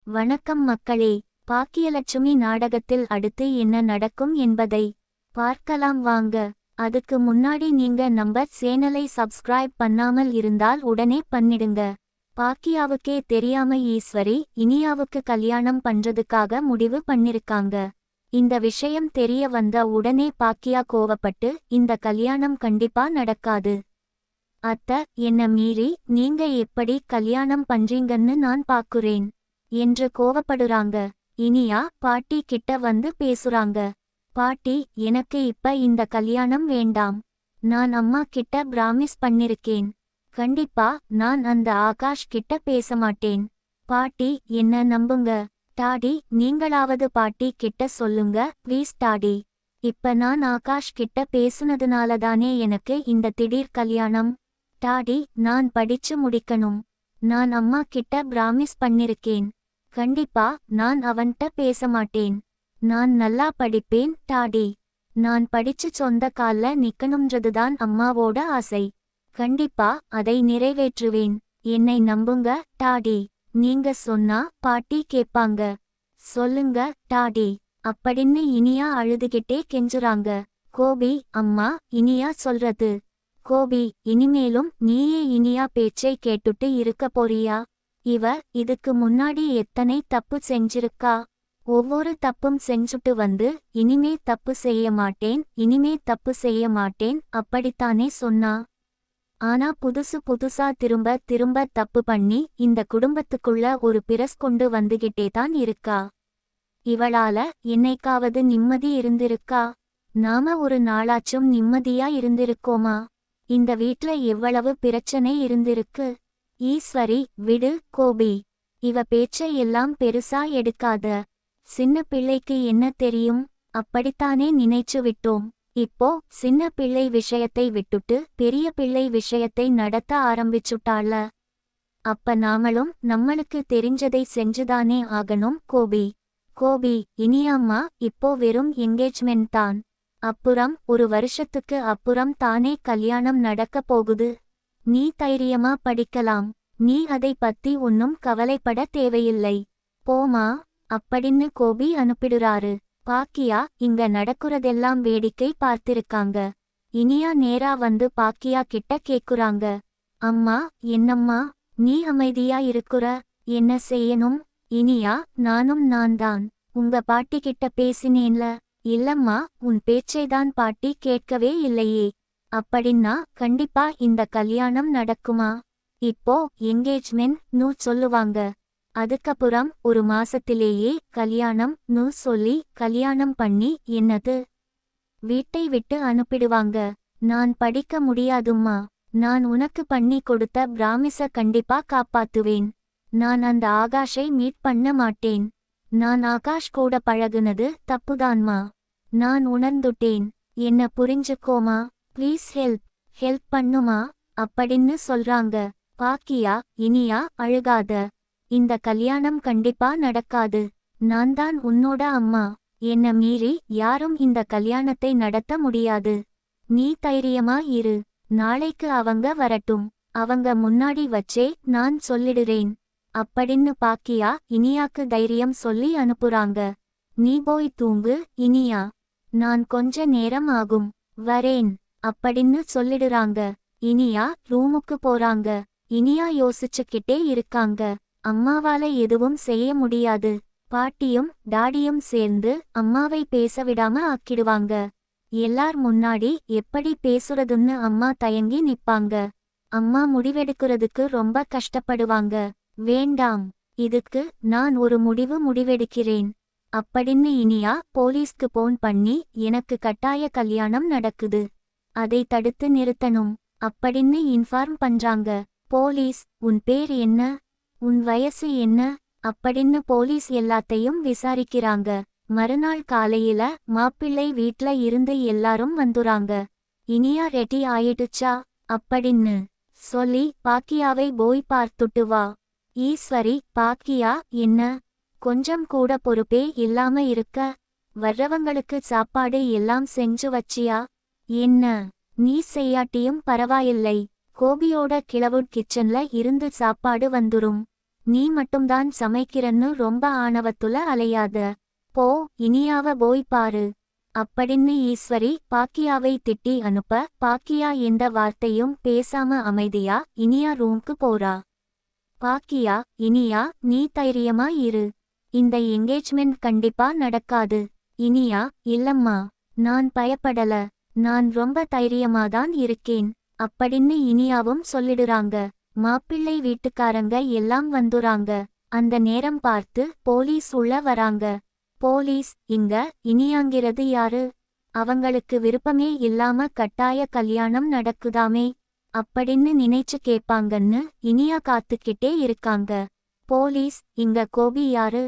வணக்கம் மக்களே. பாக்கியலட்சுமி நாடகத்தில் அடுத்து என்ன நடக்கும் என்பதை பார்க்கலாம் வாங்க. அதுக்கு முன்னாடி நீங்க நம்ம சேனலை சப்ஸ்கிரைப் பண்ணாமல் இருந்தால் உடனே பண்ணிடுங்க. பாக்கியாவுக்கே தெரியாம ஈஸ்வரி இனியாவுக்கு கல்யாணம் பண்றதுக்காக முடிவு பண்ணிருக்காங்க. இந்த விஷயம் தெரிய வந்த உடனே பாக்கியா கோவப்பட்டு இந்த கல்யாணம் கண்டிப்பா நடக்காது அத்தை, என்ன மீறி நீங்க எப்படி கல்யாணம் பண்றீங்கன்னு நான் பாக்குறேன் என்று கோவப்படுறாங்க. இனியா பாட்டி கிட்ட வந்து பேசுறாங்க. பாட்டி, எனக்கு இப்ப இந்த கல்யாணம் வேண்டாம். நான் அம்மா கிட்ட பிராமிஸ் பண்ணிருக்கேன். கண்டிப்பா நான் அந்த ஆகாஷ் கிட்ட பேச மாட்டேன். பாட்டி, என்ன நம்புங்க. டாடி, நீங்களாவது பாட்டி கிட்ட சொல்லுங்க ப்ளீஸ் டாடி. இப்ப நான் ஆகாஷ் கிட்ட பேசுனதுனால தானே எனக்கு இந்த திடீர் கல்யாணம். டாடி, நான் படிச்சு முடிக்கணும். நான் அம்மா கிட்ட பிராமிஸ் பண்ணிருக்கேன். கண்டிப்பா நான் அவன்கிட்ட பேச மாட்டேன். நான் நல்லா படிப்பேன் டாடி. நான் படிச்சு சொந்த கால்ல நிக்கணும்ன்றதுதான் அம்மாவோட ஆசை. கண்டிப்பா அதை நிறைவேற்றுவேன். என்னை நம்புங்க டாடி. நீங்க சொன்னா பாட்டி கேப்பாங்க. சொல்லுங்க டாடி அப்படின்னு இனியா அழுதுகிட்டே கெஞ்சுறாங்க. கோபி, அம்மா, இனியா சொல்றது. கோபி, இனிமேலும் நீயே இனியா பேச்சை கேட்டுட்டு இருக்க போறியா? இவ இதுக்கு முன்னாடி எத்தனை தப்பு செஞ்சிருக்கா? ஒவ்வொரு தப்பும் செஞ்சுட்டு வந்து இனிமே தப்பு செய்ய மாட்டேன் அப்படித்தானே சொன்னா. ஆனா புதுசா திரும்ப திரும்ப தப்பு பண்ணி இந்த குடும்பத்துக்குள்ள ஒரு பிரஸ் கொண்டு வந்துகிட்டே தான் இருக்கா. இவளால என்னைக்காவது நிம்மதி இருந்திருக்கா? நாம ஒரு நாளாச்சும் நிம்மதியா இருந்திருக்கோமா? இந்த வீட்ல எவ்வளவு பிரச்சனை இருந்திருக்கு. ஈஸ்வரி, விடு கோபி. இவ பேச்சை எல்லாம் பெருசா எடுக்காத. சின்ன பிள்ளைக்கு என்ன தெரியும்? அப்படித்தானே நினைச்சு விட்டோம். இப்போ சின்ன பிள்ளை விஷயத்தை விட்டுட்டு பெரிய பிள்ளை விஷயத்தை நடத்த ஆரம்பிச்சுட்டாள. அப்ப நாமளும் நம்மளுக்கு தெரிஞ்சதை செஞ்சுதானே ஆகணும் கோபி. கோபி, இனியம்மா இப்போ வெறும் என்கேஜ்மெண்ட் தான். அப்புறம் ஒரு வருஷத்துக்கு அப்புறம் தானே கல்யாணம் நடக்க போகுது. நீ தைரியமா படிக்கலாம். நீ அதை பத்தி ஒன்னும் கவலைப்பட தேவையில்லை. போமா அப்படின்னு கோபி அனுப்பிடுறாரு. பாக்கியா இங்க நடக்குறதெல்லாம் வேடிக்கை பார்த்திருக்காங்க. இனியா நேரா வந்து பாக்கியா கிட்ட கேக்குறாங்க. அம்மா, என்னம்மா நீ அமைதியா இருக்குற? என்ன செய்யணும்? இனியா, நான் தான் உங்க பாட்டி கிட்ட பேசினேன்ல. இல்லம்மா, உன் பேச்சைதான் பாட்டி கேட்கவே இல்லையே. அப்படின்னா கண்டிப்பா இந்த கல்யாணம் நடக்குமா? இப்போ என்கேஜ்மெண்ட் சொல்லுவாங்க. அதுக்கப்புறம் ஒரு மாசத்திலேயே கல்யாணம் சொல்லி கல்யாணம் பண்ணி என்னது வீட்டை விட்டு அனுப்பிடுவாங்க. நான் படிக்க முடியாதும்மா. நான் உனக்கு பண்ணி கொடுத்த பிராமிஸ கண்டிப்பா காப்பாத்துவேன். நான் அந்த ஆகாஷை மீட் பண்ண மாட்டேன். நான் ஆகாஷ் கூட பழகுனது தப்புதான்மா. நான் உணர்ந்துட்டேன். என்ன புரிஞ்சுக்கோமா. ப்ளீஸ் ஹெல்ப் பண்ணுமா அப்படின்னு சொல்றாங்க. பாக்கியா, இனியா அழுகாத. இந்த கல்யாணம் கண்டிப்பா நடக்காது. நான் தான் உன்னோட அம்மா. என்ன மீறி யாரும் இந்த கல்யாணத்தை நடத்த முடியாது. நீ தைரியமா இரு. நாளைக்கு அவங்க வரட்டும். அவங்க முன்னாடி வச்சே நான் சொல்லிடுறேன் அப்படின்னு பாக்கியா இனியாக்கு தைரியம் சொல்லி அனுப்புறாங்க. நீ போய் தூங்கு இனியா. நான் கொஞ்ச நேரம் ஆகும் வரேன் அப்படின்னு சொல்லிடுறாங்க. இனியா ரூமுக்கு போறாங்க. இனியா யோசிச்சுக்கிட்டே இருக்காங்க. அம்மாவால எதுவும் செய்ய முடியாது. பாட்டியும் டாடியும் சேர்ந்து அம்மாவை பேச விடாம ஆக்கிடுவாங்க. எல்லார் முன்னாடி எப்படி பேசுறதுன்னு அம்மா தயங்கி நிப்பாங்க. அம்மா முடிவெடுக்கிறதுக்கு ரொம்ப கஷ்டப்படுவாங்க. வேண்டாம், இதுக்கு நான் ஒரு முடிவெடுக்கிறேன் அப்படின்னு இனியா போலீஸ்க்கு போன் பண்ணி எனக்கு கட்டாய கல்யாணம் நடக்குது. அதை தடுத்து நிறுத்தணும் அப்படின்னு இன்ஃபார்ம் பண்றாங்க. போலீஸ், உன் பேர் என்ன? உன் வயசு என்ன? அப்படின்னு போலீஸ் எல்லாத்தையும் விசாரிக்கிறாங்க. மறுநாள் காலையில மாப்பிள்ளை வீட்ல இருந்து எல்லாரும் வந்துறாங்க. இனியா ரெடி ஆயிடுச்சா அப்படின்னு சொல்லி பாக்கியாவை போய் பார்த்துட்டு வா. ஈஸ்வரி, பாக்கியா, என்ன கொஞ்சம் கூட பொறுப்பே இல்லாம இருக்க? வர்றவங்களுக்கு சாப்பாடு எல்லாம் செஞ்சு வச்சியா? என்ன நீ செய்யாட்டியும் பரவாயில்லை. கோபியோட கிளவுட் கிச்சன்ல இருந்து சாப்பாடு வந்துரும். நீ மட்டும்தான் சமைக்கிறன்னு ரொம்ப ஆணவத்துல அலையாத. போ, இனியாவ போய் பாரு அப்படின்னு ஈஸ்வரி பாக்கியாவை திட்டி அனுப்ப, பாக்கியா எந்த வார்த்தையும் பேசாம அமைதியா இனியா ரூம்க்கு போறா. பாக்கியா, இனியா நீ தைரியமா இரு, இந்த என்கேஜ்மெண்ட் கண்டிப்பா நடக்காது. இனியா, இல்லம்மா, நான் பயப்படல, நான் ரொம்ப தைரியமாதான் இருக்கேன் அப்படின்னு இனியாவும் சொல்லிடுறாங்க. மாப்பிள்ளை வீட்டுக்காரங்க எல்லாம் வந்துறாங்க. அந்த நேரம் பார்த்து போலீஸ் உள்ள வராங்க. போலீஸ், இங்க இனியாங்கிறது யாரு? அவங்களுக்கு விருப்பமே இல்லாம கட்டாய கல்யாணம் நடக்குதாமே அப்படின்னு நினைச்சு கேட்பாங்கன்னு இனியா காத்துக்கிட்டே இருக்காங்க. போலீஸ், இங்க கோபி யாரு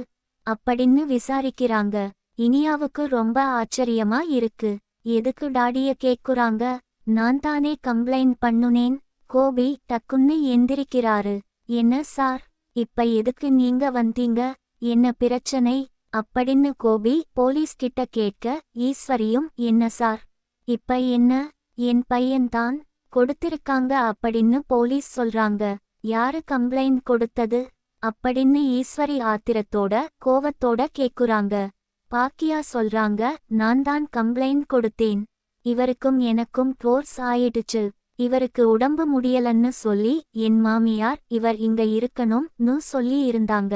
அப்படின்னு விசாரிக்கிறாங்க. இனியாவுக்கு ரொம்ப ஆச்சரியமா இருக்கு. எதுக்கு டாடிய கேக்குறாங்க? நான் தானே கம்ப்ளைண்ட் பண்ணுனேன். கோபி டக்குன்னு எந்திரிக்கிறாரு. என்ன சார், இப்ப எதுக்கு நீங்க வந்தீங்க? என்ன பிரச்சனை அப்படின்னு கோபி போலீஸ் கிட்ட கேட்க, ஈஸ்வரியும் என்ன சார் இப்ப என்ன, என் பையன்தான் கொடுத்திருக்காங்க அப்படின்னு போலீஸ் சொல்றாங்க. யாரு கம்ப்ளைண்ட் கொடுத்தது அப்படின்னு ஈஸ்வரி ஆத்திரத்தோட கோவத்தோட கேக்குறாங்க. பாக்கியா சொல்றாங்க, நான் தான் கம்ப்ளைண்ட் கொடுத்தேன். இவருக்கும் எனக்கும் ட்வோர்ஸ் ஆயிடுச்சு. இவருக்கு உடம்பு முடியலன்னு சொல்லி என் மாமியார் இவர் இங்க இருக்கணும்னு சொல்லி இருந்தாங்க.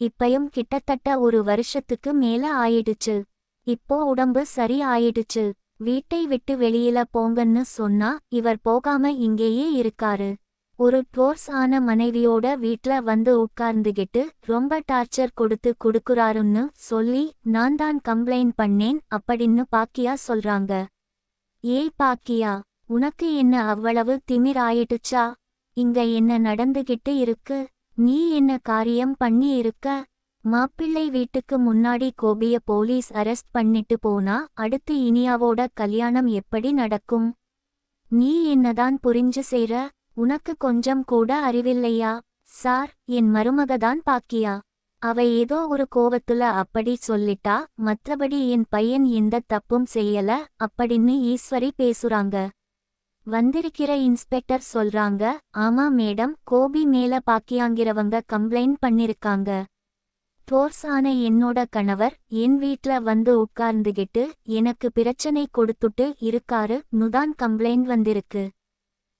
இப்பயும் கிட்டத்தட்ட ஒரு வருஷத்துக்கு மேல ஆயிடுச்சு. இப்போ உடம்பு சரி ஆயிடுச்சு. வீட்டை விட்டு வெளியில போங்கன்னு சொன்னா இவர் போகாம இங்கேயே இருக்காரு. ஒரு ட்வோர்ஸ் ஆன மனைவியோட வீட்ல வந்து உட்கார்ந்துகிட்டு ரொம்ப டார்ச்சர் கொடுக்குறாருன்னு சொல்லி நான் தான் கம்ப்ளைண்ட் பண்ணேன் அப்படின்னு பாக்கியா சொல்றாங்க. ஏய் பாக்கியா, உனக்கு என்ன அவ்வளவு திமிர் ஆயிடுச்சா? இங்க என்ன நடந்துகிட்டு இருக்கு? நீ என்ன காரியம் பண்ணி இருக்க? மாப்பிள்ளை வீட்டுக்கு முன்னாடி கோபிய போலீஸ் அரெஸ்ட் பண்ணிட்டு போனா அடுத்து இனியாவோட கல்யாணம் எப்படி நடக்கும்? நீ என்னதான் புரிஞ்சு செய்ற? உனக்கு கொஞ்சம் கூட அறிவில்லையா? சார், என் மருமகதான் பாக்கியா. அவ ஏதோ ஒரு கோவத்துல அப்படி சொல்லிட்டா, மற்றபடி என் பையன் எந்த தப்பும் செய்யல அப்படின்னு ஈஸ்வரி பேசுறாங்க. வந்திருக்கிற இன்ஸ்பெக்டர் சொல்றாங்க, ஆமா மேடம், கோபி மேல பாக்கியாங்கிறவங்க கம்ப்ளைண்ட் பண்ணிருக்காங்க. ட்வோர்ஸ் ஆன என்னோட கணவர் என் வீட்ல வந்து உட்கார்ந்துகிட்டு எனக்கு பிரச்சனை கொடுத்துட்டு இருக்காரு நுதான் கம்ப்ளைண்ட் வந்திருக்கு.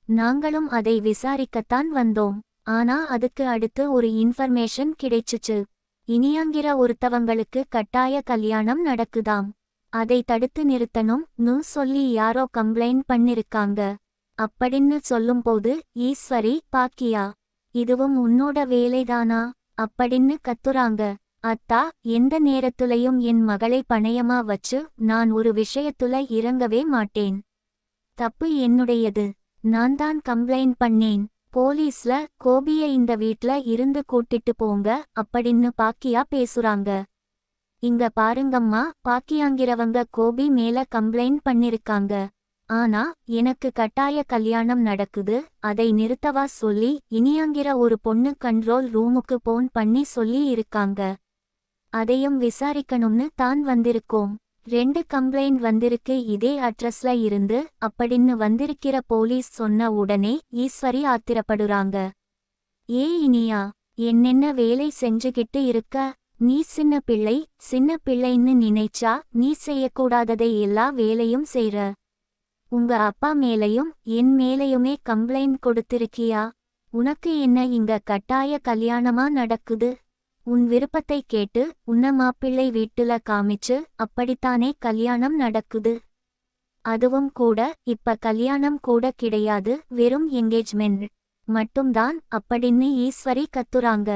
நாங்களும் அதை விசாரிக்கத்தான் வந்தோம். ஆனா அதுக்கு அடுத்து ஒரு இன்ஃபர்மேஷன் கிடைச்சுச்சு. இனியாங்கிற ஒருத்தவங்களுக்கு கட்டாய கல்யாணம் நடக்குதாம். அதை தடுத்து நிறுத்தணும்னு சொல்லி யாரோ கம்ப்ளைண்ட் பண்ணிருக்காங்க அப்படின்னு சொல்லும்போது ஈஸ்வரி, பாக்கியா, இதுவும் உன்னோட வேலைதானா அப்படின்னு கத்துறாங்க. அத்தா, எந்த நேரத்துலயும் என் மகளை பணயமா வச்சு நான் ஒரு விஷயத்துல இறங்கவே மாட்டேன். தப்பு என்னுடையது. நான் தான் கம்ப்ளைண்ட் பண்ணேன். போலீஸ்ல கோபிய இந்த வீட்ல இருந்து கூட்டிட்டு போங்க அப்படின்னு பாக்கியா பேசுறாங்க. இங்க பாருங்கம்மா, பாக்கியாங்கிறவங்க கோபி மேல கம்ப்ளைண்ட் பண்ணிருக்காங்க. ஆனா எனக்கு கட்டாய கல்யாணம் நடக்குது, அதை நிறுத்தவா சொல்லி இனியாங்கிற ஒரு பொண்ணு கண்ட்ரோல் ரூமுக்கு போன் பண்ணி சொல்லி இருக்காங்க. அதையும் விசாரிக்கணும்னு தான் வந்திருக்கோம். 2 கம்ப்ளைண்ட் வந்திருக்கு இதே அட்ரஸ்ல இருந்து அப்படின்னு வந்திருக்கிற போலீஸ் சொன்ன உடனே ஈஸ்வரி ஆத்திரப்படுறாங்க. ஏ இனியா, என்னென்ன வேலை செஞ்சுகிட்டு இருக்க? நீ சின்ன பிள்ளைன்னு நினைச்சா நீ செய்யக்கூடாததை எல்லா வேலையும் செய்ற. உங்க அப்பா மேலையும் என் மேலையுமே கம்ப்ளைண்ட் கொடுத்திருக்கியா? உனக்கு என்ன இங்க கட்டாய கல்யாணமா நடக்குது? உன் விருப்பத்தை கேட்டு உன்ன மாப்பிள்ளை வீட்டுல காமிச்சு அப்படித்தானே கல்யாணம் நடக்குது. அதுவும் கூட இப்ப கல்யாணம் கூட கிடையாது, வெறும் என்கேஜ்மெண்ட் மட்டும்தான் அப்படின்னு ஈஸ்வரி கத்துறாங்க.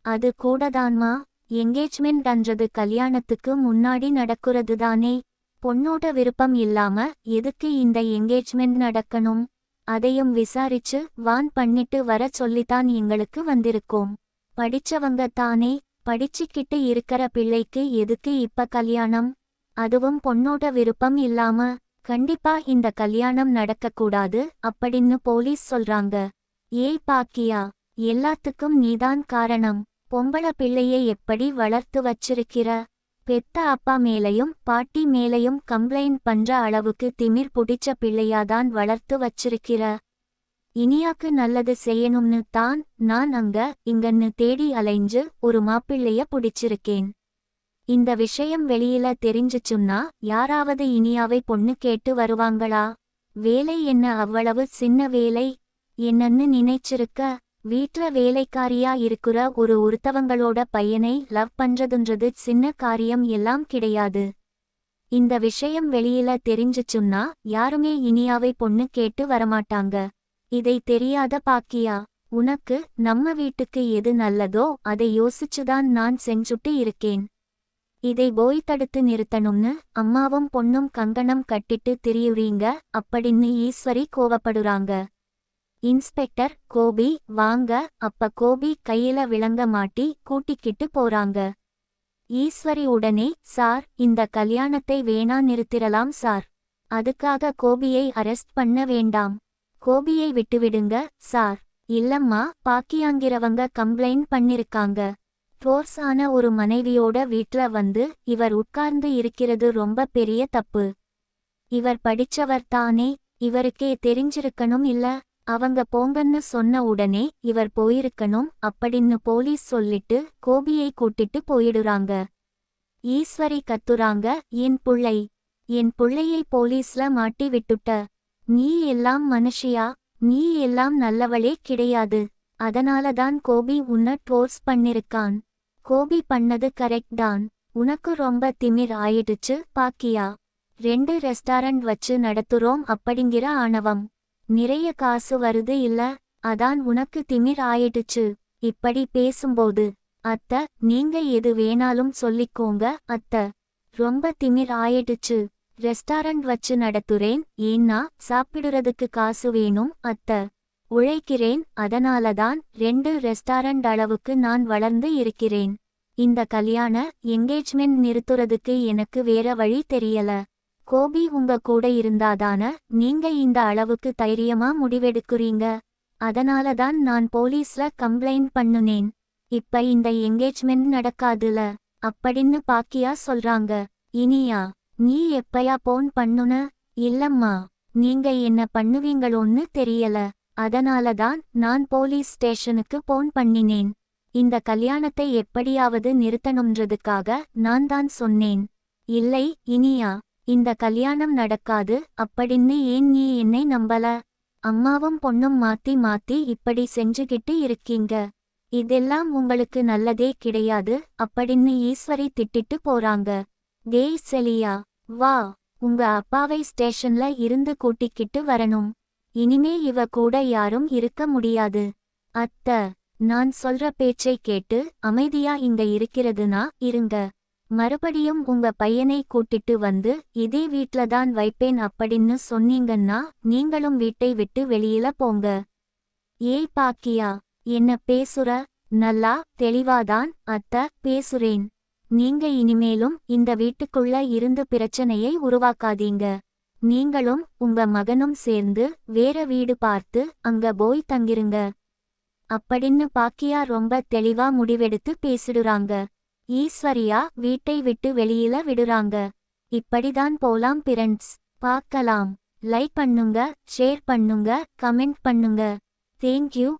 அது கூடதான்மா, என்கேஜ்மெண்ட் அன்றது கல்யாணத்துக்கு முன்னாடி நடக்குறது தானே. பொண்ணோட விருப்பம் இல்லாம எதுக்கு இந்த என்கேஜ்மெண்ட் நடக்கணும்? அதையும் விசாரிச்சு வான் பண்ணிட்டு வர சொல்லித்தான் எங்களுக்கு வந்திருக்கோம். படிச்சவங்க தானே, படிச்சுக்கிட்டு இருக்கிற பிள்ளைக்கு எதுக்கு இப்ப கல்யாணம்? அதுவும் பொண்ணோட விருப்பம் இல்லாம. கண்டிப்பா இந்த கல்யாணம் நடக்கக்கூடாது அப்படின்னு போலீஸ் சொல்றாங்க. ஏய் பாக்கியா, எல்லாத்துக்கும் நீதான் காரணம். பொம்பள பிள்ளையை எப்படி வளர்த்து வச்சிருக்கிற? பெத்த அப்பா மேலையும் பாட்டி மேலையும் கம்ப்ளைண்ட் பண்ற அளவுக்கு திமிர் புடிச்ச பிள்ளையாதான் வளர்த்து வச்சிருக்கிற. இனியாக்கு நல்லது செய்யணும்னு தான் நான் அங்க இங்கன்னு தேடி அலைஞ்சு ஒரு மாப்பிள்ளைய புடிச்சிருக்கேன். இந்த விஷயம் வெளியில தெரிஞ்சுச்சுன்னா யாராவது இனியாவை பொண்ணு கேட்டு வருவாங்களா? வேலை என்ன அவ்வளவு சின்ன வேலை? என்னன்னு நினைச்சிருக்க? வீட்ல வேலைக்காரியா இருக்கிற ஒருத்தவங்களோட பையனை லவ் பண்றதுன்றது சின்ன காரியம் எல்லாம் கிடையாது. இந்த விஷயம் வெளியில தெரிஞ்சுச்சுன்னா யாருமே இனியாவை பொண்ணு கேட்டு வரமாட்டாங்க. இதை தெரியாத பாக்கியா, உனக்கு நம்ம வீட்டுக்கு எது நல்லதோ அதை யோசிச்சுதான் நான் செஞ்சுட்டு இருக்கேன். இதை போய் தடுத்து நிறுத்தணும்னு அம்மாவும் பொண்ணும் கங்கணம் கட்டிட்டு திரியுறீங்க அப்படின்னு ஈஸ்வரி கோவப்படுறாங்க. இன்ஸ்பெக்டர், கோபி வாங்க. அப்ப கோபி கையில விளங்க மாட்டி கூட்டிக்கிட்டு போறாங்க. ஈஸ்வரி உடனே, சார் இந்த கல்யாணத்தை வேணா நிறுத்திரலாம் சார். அதுக்காக கோபியை அரெஸ்ட் பண்ண வேண்டாம். கோபியை விட்டுவிடுங்க சார். இல்லம்மா, பாக்கியாங்கிறவங்க கம்ப்ளைண்ட் பண்ணிருக்காங்க. ஃபோர்ஸ் ஆன ஒரு மனைவியோட வீட்ல வந்து இவர் உட்கார்ந்து இருக்கிறது ரொம்ப பெரிய தப்பு. இவர் படிச்சவர் தானே, இவருக்கே தெரிஞ்சிருக்கணும் இல்ல? அவங்க போங்கன்னு சொன்ன உடனே இவர் போயிருக்கணும் அப்படின்னு போலீஸ் சொல்லிட்டு கோபியை கூட்டிட்டு போயிடுறாங்க. ஈஸ்வரி கத்துறாங்க, என் புள்ளையை போலீஸ்ல மாட்டி விட்டுட்ட. நீ எல்லாம் மனுஷியா? நீ எல்லாம் நல்லவளே கிடையாது. அதனாலதான் கோபி உன்னை டோர்ஸ் பண்ணிருக்கான். கோபி பண்ணது கரெக்ட் தான். உனக்கு ரொம்ப திமிர் ஆயிடுச்சு பாக்கியா. 2 ரெஸ்டாரண்ட் வச்சு நடத்துறோம் அப்படிங்கிற ஆணவம். நிறைய காசு வருது இல்ல, அதான் உனக்கு திமிர் ஆயிடுச்சு. இப்படி பேசும்போது, அத்த நீங்க எது வேணாலும் சொல்லிக்கோங்க அத்த. ரொம்ப திமிர் ஆயிடுச்சு. ரெஸ்டாரண்ட் வச்சு நடத்துறேன் ஏன்னா சாப்பிடுறதுக்கு காசு வேணும் அத்த. உழைக்கிறேன், அதனாலதான் 2 ரெஸ்டாரண்ட் அளவுக்கு நான் வளர்ந்து இருக்கிறேன். இந்த கல்யாண எங்கேஜ்மெண்ட் நிறுத்துறதுக்கு எனக்கு வேற வழி தெரியல. கோபி உங்க கூட இருந்தாதான நீங்க இந்த அளவுக்கு தைரியமா முடிவெடுக்குறீங்க. அதனாலதான் நான் போலீஸ்ல கம்ப்ளைண்ட் பண்ணுனேன். இப்ப இந்த எங்கேஜ்மெண்ட் நடக்காதுல அப்படின்னு பாக்கியா சொல்றாங்க. இனியா, நீ எப்பயா போன் பண்ணுன? இல்லம்மா, நீங்க என்ன பண்ணுவீங்களோன்னு தெரியல. அதனாலதான் நான் போலீஸ் ஸ்டேஷனுக்கு போன் பண்ணினேன். இந்த கல்யாணத்தை எப்படியாவது நிறுத்தணும்ன்றதுக்காக நான் தான் சொன்னேன். இல்லை இனியா, இந்த கல்யாணம் நடக்காது அப்படின்னு ஏன் நீ என்னை நம்பல? அம்மாவும் பொண்ணும் மாத்தி மாத்தி இப்படி செஞ்சுகிட்டு இருக்கீங்க. இதெல்லாம் உங்களுக்கு நல்லதே கிடையாது அப்படின்னு ஈஸ்வரி திட்டிட்டு போறாங்க. டேய் செலியா, வா, உங்க அப்பாவை ஸ்டேஷன்ல இருந்து கூட்டிக்கிட்டு வரணும். இனிமே இவ கூட யாரும் இருக்க முடியாது. அத்த, நான் சொல்ற பேச்சை கேட்டு அமைதியா இங்க இருக்கிறதுனா இருங்க. மறுபடியும் உங்க பையனை கூட்டிட்டு வந்து இதே வீட்லதான் வைப்பேன் அப்படின்னு சொன்னீங்கன்னா நீங்களும் வீட்டை விட்டு வெளியில போங்க. ஏய் பாக்கியா, என்ன பேசுற? நல்லா தெளிவாதான் அத்த பேசுறேன். நீங்க இனிமேலும் இந்த வீட்டுக்குள்ள இருந்து பிரச்சனையை உருவாக்காதீங்க. நீங்களும் உங்க மகனும் சேர்ந்து வேற வீடு பார்த்து அங்க போய் தங்கிருங்க அப்படின்னு பாக்கியா ரொம்ப தெளிவா முடிவெடுத்து பேசிடுறாங்க. ஈஸ்வரியா வீட்டை விட்டு வெளியில விடுறாங்க. இப்படிதான் போலாம் ஃப்ரெண்ட்ஸ். பார்க்கலாம். லைக் பண்ணுங்க, ஷேர் பண்ணுங்க, கமெண்ட் பண்ணுங்க. தேங்க்யூ.